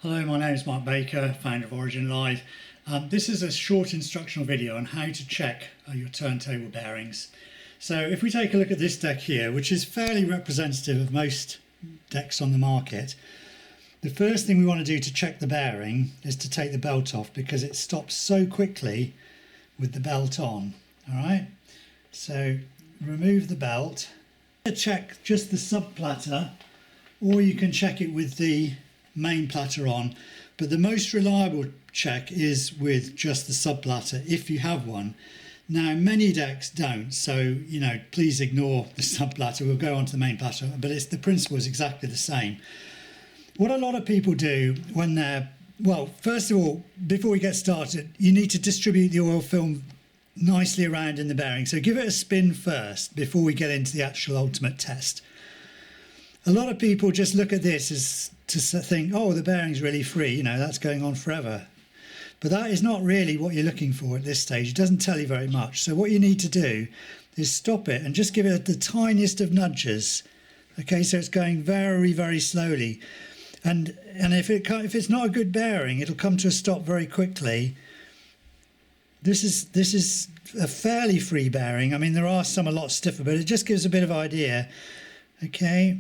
Hello, my name is Mark Baker, founder of Origin Live. This is a short instructional video on how to check your turntable bearings. So if we take a look at this deck here, which is fairly representative of most decks on the market, the first thing we want to do to check the bearing is to take the belt off because it stops so quickly with the belt on. All right, so remove the belt. Check just the sub platter, or you can check it with the main platter on, but the most reliable check is with just the sub platter if you have one. Now many decks don't, so please ignore the sub platter. We'll go on to the main platter, but the principle is exactly the same. What a lot of people do when they're, well, first of all, before we get started, you need to distribute the oil film nicely around in the bearing, so give it a spin first before we get into the actual ultimate test. A lot of people just look at this as to think, oh, the bearing's really free, that's going on forever. But that is not really what you're looking for at this stage. It doesn't tell you very much. So what you need to do is stop it and just give it the tiniest of nudges. Okay, so it's going very, very slowly. And if it's not a good bearing, it'll come to a stop very quickly. This is a fairly free bearing. I mean, there are some a lot stiffer, but it just gives a bit of idea. Okay.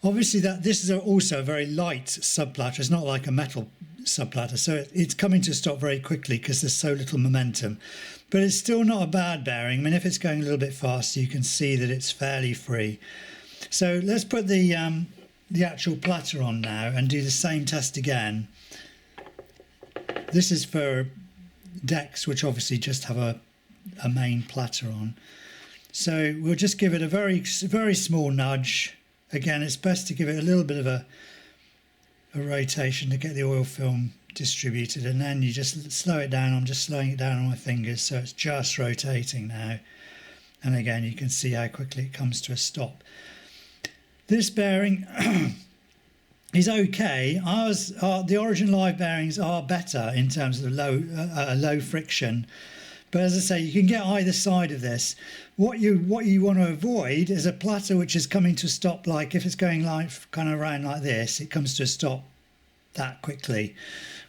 Obviously, this is also a very light subplatter. It's not like a metal subplatter, so it's coming to a stop very quickly because there's so little momentum. But it's still not a bad bearing. I mean, if it's going a little bit faster, you can see that it's fairly free. So let's put the actual platter on now and do the same test again. This is for decks which obviously just have a main platter on. So we'll just give it a very, very small nudge. Again, it's best to give it a little bit of a rotation to get the oil film distributed, and then you just slow it down. I'm just slowing it down on my fingers, so it's just rotating now. And again, you can see how quickly it comes to a stop. This bearing is okay. The Origin Live bearings are better in terms of low friction. But as I say, you can get either side of this. What you want to avoid is a platter which is coming to a stop, like if it's going kind of around like this, it comes to a stop that quickly,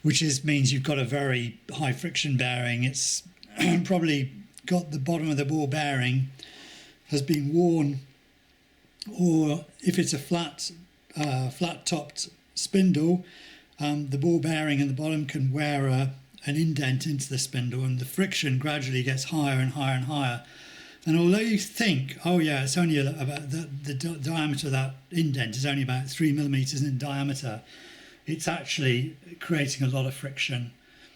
which means you've got a very high friction bearing. It's probably got the bottom of the ball bearing has been worn, or if it's a flat topped spindle, the ball bearing and the bottom can wear an indent into the spindle, and the friction gradually gets higher and higher and higher. And although you think, oh yeah, it's only about the diameter of that indent is only about 3 millimeters in diameter, it's actually creating a lot of friction.